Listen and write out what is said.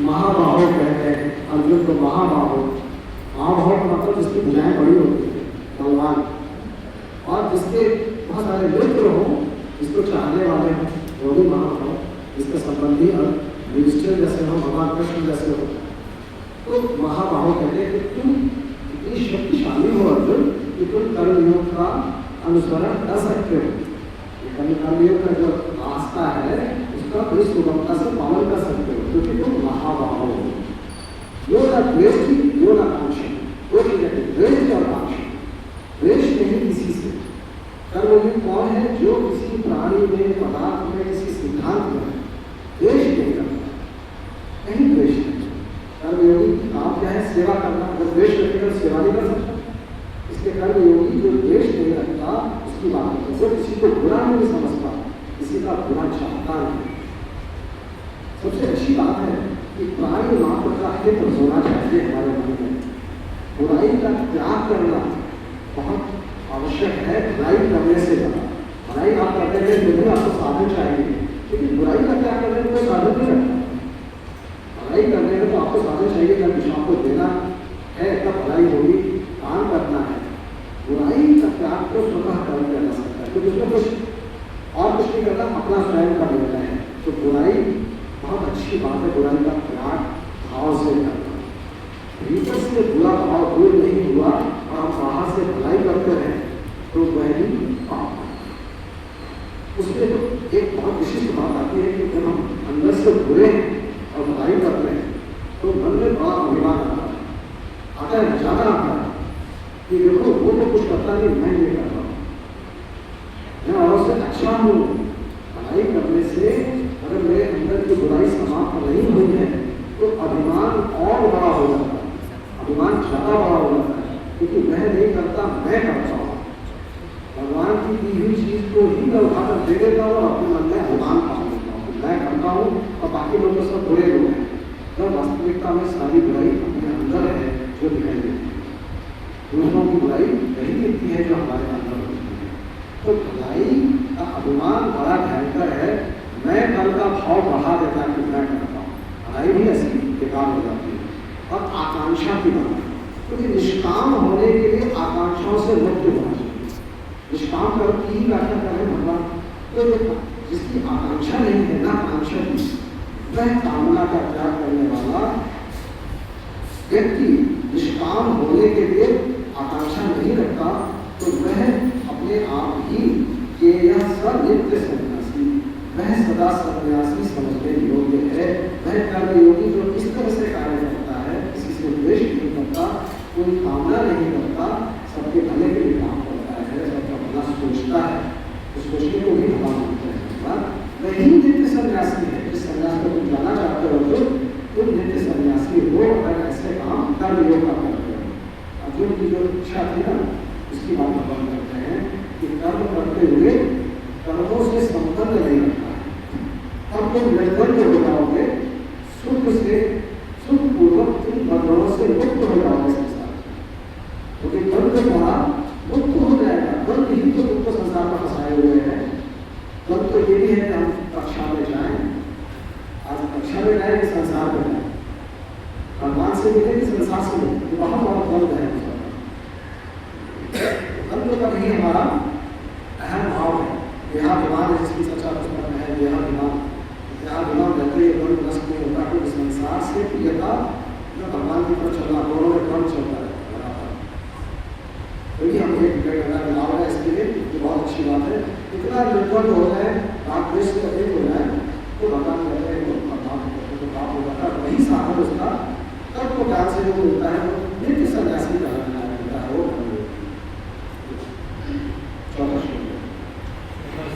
महाबाहो कहते हैं अर्जुन को, महाबाहो। महाबाहो का मतलब जिसकी भुजाएं बड़ी होती है, बलवान, और जिसके बहुत सारे मित्र हो, जिसको चाहने वाले हो, वो भी महाबाहो, जिसके संबंधी और युधिष्ठिर जैसे हो, भगवान कृष्ण जैसे हो, तो महाबाहो कहते हैं कि तुम इतनी शक्तिशाली हो अर्जुन कि तुम कर्मयोग का अनुसरण कर सकते हो। कर्मयोग का जो रास्ता है उसका बड़ी सुगमता से पालन कर सकते हो, क्योंकि तुम महाबाहो हो। यो ना द्वेष, यो ना कांक्षा, दो चीजें, द्वेष और कांक्षा। द्वेष नहीं किसी से। कर्मयोग कौन है? जो किसी प्राणी में, पदार्थ में, किसी सिद्धांत में द्वेष नहीं करता, कहीं द्वेष नहीं। कर्मयोगी की काम क्या है? सेवा करना। अगर द्वेष रखेगा तो सेवा नहीं कर सकता। इसलिए कर्मयोगी जो द्वेष नहीं रखता उसकी बात है, जो किसी को बुरा नहीं समझता, किसी का बुरा चाहता नहीं। सबसे अच्छी बात है कि प्राणी मात्र का हित होना चाहिए हमारे मन में। बुराई का त्याग करना बहुत आवश्यक है। बुराई करने से ज्यादा, बुराई आप करते हैं तो भी आपको साधन चाहिए, लेकिन बुराई का त्याग करने में कोई साधन नहीं रखता। भलाई करने में तो आपको साधन चाहिए, जब दिशा को देना है तब भलाई होगी, काम करना है। बुराई का त्याग को स्वतः कर दिया जा सकता है, क्योंकि उसमें कुछ और कुछ नहीं करना, अपना स्वयं का निर्णय है। तो बुराई बहुत अच्छी बात है, बुराई का त्याग भाव से करना। भीतर से बुरा भाव दूर नहीं हुआ और हम बाहर से भलाई करते हैं तो वह भी पाप। उसमें तो एक बहुत विशिष्ट बात आती है कि जब हम अंदर से बुरे और भलाई कर रहे हैं तो मन में बड़ा अभिमान आता है, ज्यादा आता है कि देखो वो तो कुछ करता नहीं, मैं ये कर रहा हूँ, मैं और उससे अच्छा हूँ। भलाई करने से अगर मेरे अंदर की बुराई समाप्त नहीं हुई है तो अभिमान और बड़ा हो जाता है, अभिमान ज्यादा बड़ा हो जाता है, क्योंकि मैं नहीं करता, मैं करता हूँ। भगवान की दी हुई चीज को ही मैं उठाकर दे देता हूँ और अपने मन में अभिमान पा लेता हूँ, मैं करता हूँ और बाकी लोग तो सब बुरे लोग हैं। तो वास्तविकता में सारी बुराई अपने अंदर है जो दिखाई देती है, दूसरों की बुराई नहीं दिखती है जो हमारे अंदर होती है। तो भलाई का अभिमान बड़ा भयंकर है। मैं कल का भाव बढ़ा देता है कि मैं करता हूँ, भलाई भी ऐसी बेकार हो जाती है। और आकांक्षा की बात है, क्योंकि निष्काम होने के लिए आकांक्षाओं से मुक्त होना चाहिए। निष्काम कर्म की ही व्याख्या करें भगवान, तो जिसकी आकांक्षा नहीं है ना आकांक्षा की, वह कामना का त्याग करने वाला व्यक्ति निष्काम होने के लिए आकांक्षा नहीं रखता, तो वह अपने आप ही के यह सनित्य सन्यासी, वह सदा सन्यासी समझने योग्य है। वह कर्मयोगी जो इस तरह से कार्य करता है, किसी से द्वेष नहीं करता, कोई कामना नहीं करता, सबके भले के लिए काम करता है, सबका भला सोचता है, उस सोचने को भी भला मानते हैं, वही नित्य सन्यासी है। जिस सन्यास को तुम जाना चाहते हो तो तुम नित्य सन्यासी हो अगर ऐसे काम कर्मयोग का करते हो। अर्जुन की जो इच्छा थी ना, उसकी बात हम करते हैं कि कर्म करते हुए कर्मों से संबंध नहीं रखता है, तब तुम निर्द्वंद हो जाओगे, सुख से सुखपूर्वक तुम बंधनों से मुक्त हो जाओगे संसार, क्योंकि द्वंद्व द्वारा मुक्त हो जाएगा। द्वंद्व ही तो तुमको संसार में फंसाए हुए हैं। द्वंद्व तो ये भी है कि हम कक्षा में जाएं, आज कक्षा में जाए कि संसार में जाए, भगवान से मिले कि संसार से मिले, वहां बहुत द्वंद्व है। द्वंद्व का भी हमारा अहम भाव है। यहाँ विमान जिसकी चर्चा पुस्तक में है, यहाँ विमान रहते द्वंद्व नष्ट नहीं होता, क्योंकि संसार से प्रियता भगवान की तरफ चलना, दोनों में क्रम चलता है। हम एक लाभ है इसके लिए, जो बहुत अच्छी बात है। इतना निर्द्वंद हो जाए, राग द्वेष से अतीत हो जाए तो भगवान कहते हैं तो पाप हो जाता है। वही साधन उसका तब तो ज्ञान से जो मिलता है